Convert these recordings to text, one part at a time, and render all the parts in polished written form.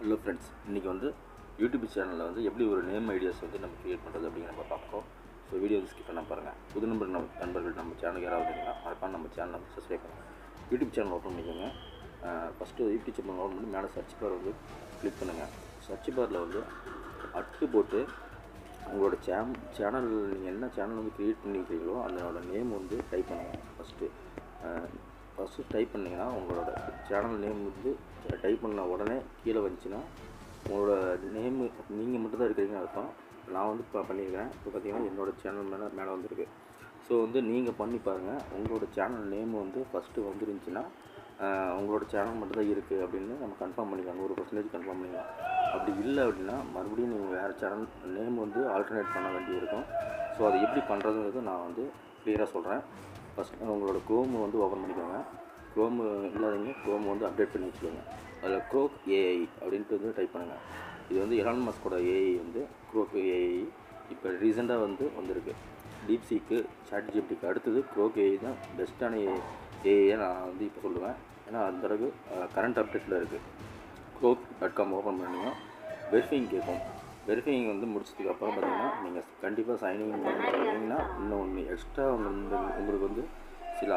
Hello friends, இன்றைக்கி வந்து YouTube சேனலில் வந்து எப்படி ஒரு நேம் ஐடியாஸ் வந்து நம்ம க்ரியேட் பண்ணுறது அப்படிங்கிற நம்ம பார்ப்போம். ஸோ வீடியோ வந்து ஸ்கிப் பண்ண பாருங்கள். புது நண்பர்கள் நம்ம சேனலுக்கு யாராவது இருந்தீங்கன்னா மறக்காம நம்ம சேனலை வந்து சப்ஸ்கிரைப் பண்ணுங்கள். யூடியூப் சேனல் ஓப்பன் பண்ணிக்கோங்க. ஃபஸ்ட்டு யூடியூப் சேனல் ஓப்பன் பண்ணி மேலே சர்ச் பார் வந்து கிளிக் பண்ணுங்கள். சர்ச் பாரில் வந்து அட்டு போட்டு உங்களோட சேனல் நீங்கள் என்ன சேனல் வந்து க்ரியேட் பண்ணிக்கிறீங்களோ அதனோட நேம் வந்து டைப் பண்ணுங்கள். ஃபஸ்ட்டு டைப் பண்ணிங்கன்னா உங்களோட சேனல் நேம் வந்து டைப் பண்ண உடனே கீழே வந்துச்சுன்னா உங்களோட நேமு நீங்கள் மட்டும்தான் இருக்கிறீங்கன்னு அர்த்தம். நான் வந்து இப்போ பண்ணியிருக்கிறேன். இப்போ பார்த்தீங்கன்னா என்னோடய சேனல் மேலே வந்திருக்கு. ஸோ வந்து நீங்கள் பண்ணி பாருங்கள். உங்களோட சேனல் நேம் வந்து ஃபஸ்ட்டு வந்துருந்துச்சுன்னா உங்களோட சேனல் மட்டும்தான் இருக்குது அப்படின்னு நம்ம கன்ஃபார்ம் பண்ணிக்கலாம். 100% கன்ஃபார்ம் பண்ணிக்கலாம். அப்படி இல்லை அப்படின்னா மறுபடியும் நீங்கள் வேறு சேனல் நேம் வந்து ஆல்டர்னேட் பண்ண வேண்டியிருக்கும். ஸோ அது எப்படி பண்ணுறதுங்கிறது நான் வந்து க்ளியராக சொல்கிறேன். ஃபஸ்ட்டு உங்களோட க்ரோம் வந்து ஓப்பன் பண்ணிக்கோங்க. க்ரோம் இல்லாதவங்க க்ரோம் வந்து அப்டேட் பண்ணி வச்சுக்கோங்க. அதில் க்ரோக் ஏஐ அப்படின்ட்டு வந்து டைப் பண்ணுங்கள். இது வந்து எலான் மஸ்கோட ஏஐ வந்து க்ரோக் ஏஐ இப்போ ரீசெண்டாக வந்திருக்கு. டீப்சீக்கு சாட்ஜிபிடிக்கு அடுத்தது க்ரோக் ஏஐ தான் பெஸ்ட்டான ஏஐயை நான் வந்து இப்போ சொல்லுவேன். ஏன்னா அந்தளவுக்கு கரண்ட் அப்டேட்டில் இருக்குது. க்ரோக்.com ஓப்பன் பண்ணிங்கன்னா வெரிஃபைங் கேட்கும். வெரிஃபைங் வந்து முடிச்சதுக்கப்புறம் பார்த்தீங்கன்னா நீங்கள் கண்டிப்பாக சைனிங் பண்ணிங்கன்னா இன்னும் ஒன்று எக்ஸ்ட்ரா உங்களுக்கு வந்து சில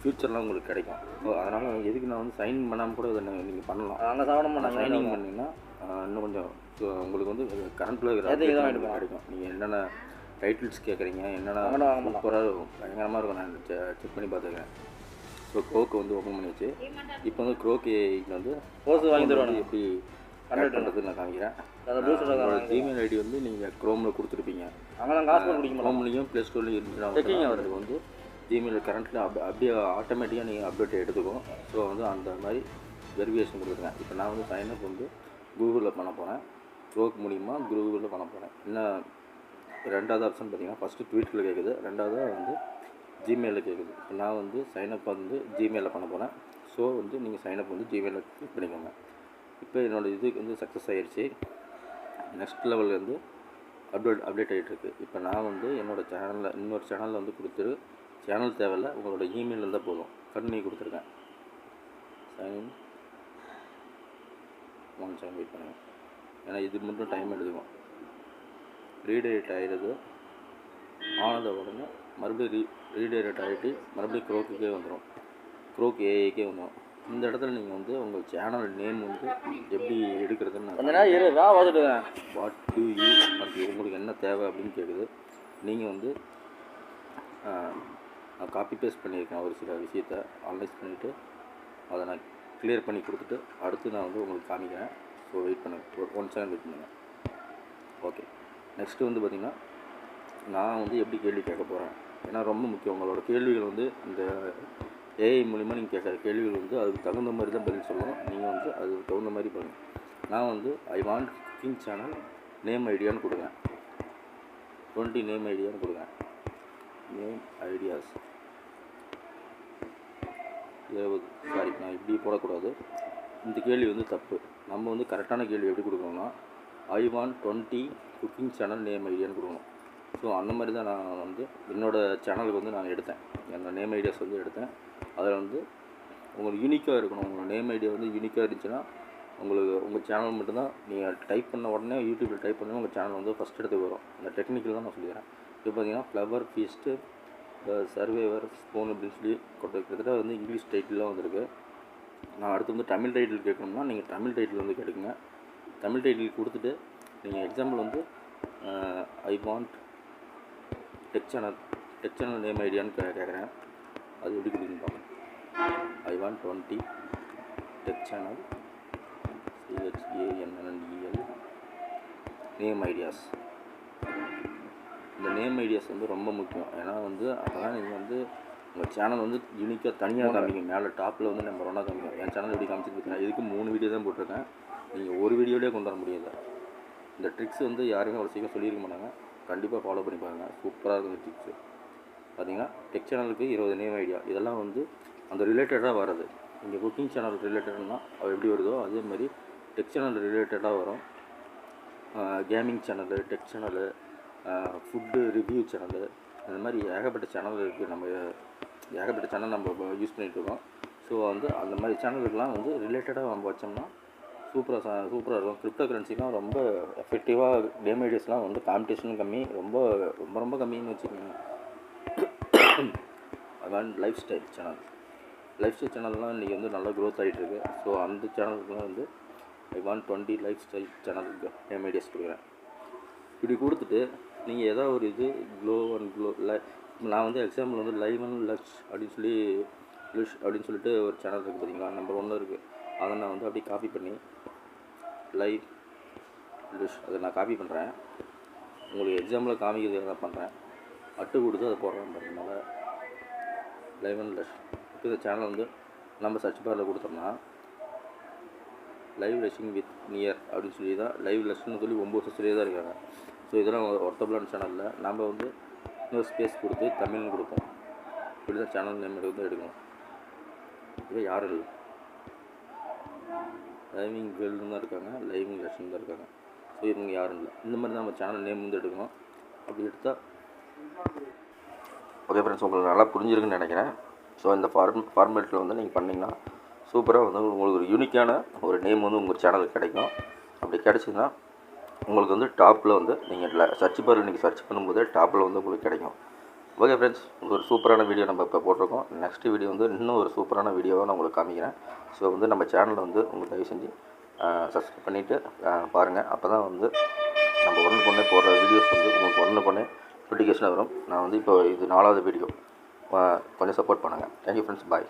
ஃப்யூச்சர்லாம் உங்களுக்கு கிடைக்கும். ஸோ அதனால் எதுக்கு நான் வந்து சைன் பண்ணாமல் கூட இதை நீங்கள் பண்ணலாம். அங்கே சாப்பிட சைனிங் பண்ணிங்கன்னா இன்னும் கொஞ்சம் உங்களுக்கு வந்து கரண்ட்டில் இருக்கிற கிடைக்கும். நீங்கள் என்னென்ன டைட்டில்ஸ் கேட்குறீங்க, என்னென்ன சூப்பராக பயங்கரமாக இருக்கும். நான் செக் பண்ணி பார்த்துக்கிறேன். ஸோ க்ரோக்கு வந்து ஓப்பன் பண்ணிச்சு. இப்போ வந்து க்ரோக் ஏஐக்கு வந்து போஸ்ட் வாங்கி தருவாங்க. எப்படி கனெக்ட் பண்ணுறது நான் காமிக்கிறேன். ஜிமெயில் ஐடி வந்து நீங்கள் க்ரோமில் கொடுத்துருப்பீங்க. க்ரோம்லேயும் ப்ளே ஸ்டோர்லேயும் இருந்துச்சுன்னா அவருக்கு வந்து ஜிமெயில் கரண்ட்டில் அப்படியே ஆட்டோமேட்டிக்காக நீங்கள் அப்டேட் எடுத்துக்கும். ஸோ வந்து அந்த மாதிரி வெரிஃபிகேஷன் கொடுத்துருக்கேன். இப்போ நான் வந்து சைனப் வந்து கூகுளில் பண்ண போகிறேன். க்ரோக் மூலிமா கூகுளில் பண்ண போகிறேன். இன்னும் ரெண்டாவது ஆப்ஷன் பார்த்தீங்கன்னா ஃபஸ்ட்டு ட்வீட்டில் கேட்குது, ரெண்டாவது வந்து ஜிமெயிலில் கேட்குது. இப்போ நான் வந்து சைனப் வந்து ஜிமெயிலில் பண்ண போகிறேன். ஸோ வந்து நீங்கள் சைனப் வந்து ஜிமெயிலில் கிளிக் பண்ணிக்கோங்க. இப்போ என்னோடய இதுக்கு வந்து சக்ஸஸ் ஆகிடுச்சு. நெக்ஸ்ட் லெவலில் வந்து அப்டேட் ஆகிட்டுருக்கு. இப்போ நான் வந்து என்னோடய சேனலில் இன்னொரு சேனலில் வந்து கொடுத்துரு சேனல் தேவையில்லை, உங்களோட இமெயில் இருந்தால் போதும். கண்டினியூ கொடுத்துருக்கேன். சைன் 1 செகண்ட் வெயிட் பண்ணுங்கள். ஏன்னா இது மட்டும் டைம் எடுத்துக்கும். ரீடைரக்ட் ஆகிடுது. ஆனத உடனே மறுபடியும் ரீடைரக்ட் ஆகிட்டு மறுபடியும் க்ரோக்குக்கே வந்துடும். க்ரோக் ஏஐக்கே வந்துடும். இந்த இடத்துல நீங்கள் வந்து உங்கள் சேனல் நேம் வந்து எப்படி எடுக்கிறதுன்னு வாட் டு யூ உங்களுக்கு என்ன தேவை அப்படின்னு கேட்குது. நீங்கள் வந்து நான் காப்பி பேஸ்ட் பண்ணியிருக்கேன். ஒரு சில விஷயத்தை அனலைஸ் பண்ணிவிட்டு அதை நான் கிளியர் பண்ணி கொடுத்துட்டு அடுத்து நான் வந்து உங்களுக்கு காமிக்கிறேன். ஸோ வெயிட் பண்ணுங்கள், ஒரு 1 செகண்ட் வெயிட் பண்ணுங்கள். ஓகே, நெக்ஸ்ட்டு வந்து பார்த்திங்கன்னா நான் வந்து எப்படி கேள்வி கேட்க போகிறேன். ஏன்னா ரொம்ப முக்கியம். உங்களோட கேள்விகள் வந்து இந்த ஏஐ மூலிமா நீங்கள் கேட்குற கேள்விகள் வந்து அதுக்கு தகுந்த மாதிரி தான் பதில் சொல்லணும். நீங்கள் வந்து அதுக்கு தகுந்த மாதிரி பண்ணுங்கள். நான் வந்து I want cooking channel name ஐடியான்னு கொடுங்க. 20 நேம் ஐடியான்னு கொடுங்க. Name ideas 20. சாரி, நான் இப்படி போடக்கூடாது. இந்த கேள்வி வந்து தப்பு. நம்ம வந்து கரெக்டான கேள்வி எப்படி கொடுக்கணும்னா I want 20 cooking channel name ஐடியான்னு கொடுக்கணும். ஸோ அந்த மாதிரி தான் நான் வந்து என்னோடய சேனலுக்கு வந்து நான் எடுத்தேன். என்னோடய நேம் ஐடியாஸ் வந்து எடுத்தேன். அதில் வந்து உங்களுக்கு யூனிக்காக இருக்கணும். உங்கள் நேம் ஐடியா வந்து யூனிக்காக இருந்துச்சுன்னா உங்களுக்கு உங்கள் சேனல் மட்டும்தான் நீங்கள் டைப் பண்ண உடனே யூடியூப்பில் டைப் பண்ணி உங்கள் சேனல் வந்து ஃபஸ்ட் இடத்துக்கு வரும். அந்த டெக்னிக்கல் தான் நான் சொல்லிக்கிறேன். இப்போ பார்த்தீங்கன்னா ஃப்ளவர் ஃபீஸ்ட்டு சர்வேவர் ஸ்போன் அப்படின்னு சொல்லி கிட்டத்தட்ட வந்து இங்கிலீஷ் டைட்டில்லாம் வந்திருக்கு. நான் அடுத்து வந்து தமிழ் டைட்டில் கேட்கணும்னா நீங்கள் தமிழ் டைட்டில் வந்து கேட்டுக்குங்க. தமிழ் டைட்டில் கொடுத்துட்டு நீங்கள் எக்ஸாம்பிள் வந்து I want tech channel name ஐடியான்னு கேட்குறேன். அது எப்படி கொடுக்குன்னு பார்ப்போம். I want 20 tech channel CHANNEL name ideas. இந்த நேம் ஐடியாஸ் வந்து ரொம்ப முக்கியம். ஏன்னா வந்து அப்போதான் நீங்கள் வந்து உங்கள் சேனல் வந்து யூனிக்காக தனியாக காமிங்க. மேலே டாப்பில் வந்து நம்பர் 1 காமிங்க. என் சேனல் எப்படி காமிச்சிட்டு பார்த்தீங்கன்னா இதுக்கு 3 வீடியோ தான் போட்டிருக்கேன். நீங்கள் ஒரு வீடியோலேயே கொண்டு வர முடியாது. இந்த ட்ரிக்ஸ் வந்து யாருமே அவ்வளோ சீக்கிரம் சொல்லியிருக்க மாட்டாங்க. கண்டிப்பாக ஃபாலோ பண்ணி பாருங்கள். சூப்பராக இருக்கும் இந்த ட்ரிக்ஸு. பார்த்தீங்கன்னா டெக் சேனலுக்கு 20 நேம் ஐடியா. இதெல்லாம் வந்து அந்த ரிலேட்டடாக வர்றது. இங்கே குக்கிங் சேனல் ரிலேட்டட்னா அது எப்படி வருதோ அதே மாதிரி டெக் சேனல் ரிலேட்டடாக வரும். Gaming channel, tech channel, food review channel, அந்த மாதிரி ஏகப்பட்ட சேனல் இருக்குது. ஏகப்பட்ட சேனல் நம்ம யூஸ் பண்ணிகிட்ருக்கோம். ஸோ வந்து அந்த மாதிரி சேனலுக்கெலாம் வந்து ரிலேட்டடாக நம்ம வச்சோம்னா சூப்பராக இருக்கும். கிரிப்டோ கரன்சிலாம் ரொம்ப எஃபெக்டிவாக நேம் ஐடியாஸ்லாம் வந்து காம்படிஷனும் கம்மி, ரொம்ப ரொம்ப ரொம்ப கம்மின்னு வச்சுக்கோங்க. அதான் லைஃப் ஸ்டைல் சேனல்லாம் இன்றைக்கி வந்து நல்லா க்ரோத் ஆகிட்டுருக்கு. ஸோ அந்த சேனலுக்குலாம் வந்து I want 20 லைஃப் ஸ்டைல் சேனலுக்கு நேம் ஐடியாஸ் கொடுக்குறேன். இப்படி கொடுத்துட்டு நீங்கள் ஏதாவது ஒரு இது நான் வந்து எக்ஸாம்பிள் வந்து லைவ் அண்ட் லக்ஸ் அப்படின்னு சொல்லிட்டு ஒரு சேனல் இருக்குது பார்த்தீங்களா, நம்பர் 1 இருக்குது. அதை நான் வந்து அப்படியே காப்பி பண்ணி லைவ் லிஷ் அதை நான் காப்பி பண்ணுறேன். உங்களுக்கு எக்ஸாம்பிளில் காமிக்கிறது தான் பண்ணுறேன். அட்டு கொடுத்து அதை போடுறேன் பாருங்கனால லைவ் அண்ட் லஷ். இப்போ இந்த சேனல் வந்து நம்ம சர்ச் பாரில் கொடுத்தோம்னா லைவ் லஷிங் வித் நியர் அப்படின்னு சொல்லி தான் லைவ் லஷ்ன்னு சொல்லி 9 சப்ஸ்கிரைபர் தான் இருக்காங்க. ஸோ இதெல்லாம் ஒர்த்தபிளான சேனலில் நம்ம வந்து இன்னொரு ஸ்பேஸ் கொடுத்து தமிழ்னு கொடுப்போம். இப்படி தான் சேனல் நேம் வந்து எடுக்கணும். இப்போ யாரும் இல்லை, லைவிங் வேல்டுன்னு தான் இருக்காங்க, லைவிங் லஷ்ன்னு தான் இருக்காங்க. ஸோ இவங்க யாரும் இல்லை. இந்த மாதிரி தான் நம்ம சேனல் நேம் வந்து எடுக்கணும். அப்படி எடுத்தால் ஓகே ஃப்ரெண்ட்ஸ், உங்களுக்கு நல்லா புரிஞ்சிருக்குன்னு நினைக்கிறேன். ஸோ இந்த ஃபார்மேட்டில் வந்து நீங்கள் பண்ணிங்கன்னா சூப்பராக வந்து உங்களுக்கு ஒரு யூனிக்கான ஒரு நேம் வந்து உங்கள் சேனலுக்கு கிடைக்கும். அப்படி கிடச்சிதுன்னா உங்களுக்கு வந்து டாப்பில் வந்து நீங்கள் சர்ச் பாரில் நீங்கள் சர்ச் பண்ணும்போது டாப்பில் வந்து உங்களுக்கு கிடைக்கும். ஓகே ஃப்ரெண்ட்ஸ், ஒரு சூப்பரான வீடியோ நம்ம இப்போ போட்டிருக்கோம். நெக்ஸ்ட் வீடியோ வந்து இன்னும் ஒரு சூப்பரான வீடியோவை நான் உங்களுக்கு காமிக்கிறேன். ஸோ வந்து நம்ம சேனலில் வந்து உங்களுக்கு தயவு செஞ்சு சப்ஸ்கிரைப் பண்ணிவிட்டு பாருங்கள். அப்போ தான் வந்து நம்ம உடனுக்குடனே போடுற வீடியோஸ் வந்து உங்களுக்கு உடனுக்குடனே நோட்டிஃபிகேஷன் வரும். நான் வந்து இப்போ இது 4வது வீடியோ. கொஞ்சம் சப்போர்ட் பண்ணுங்கள். தேங்க்யூ ஃப்ரெண்ட்ஸ், பாய்.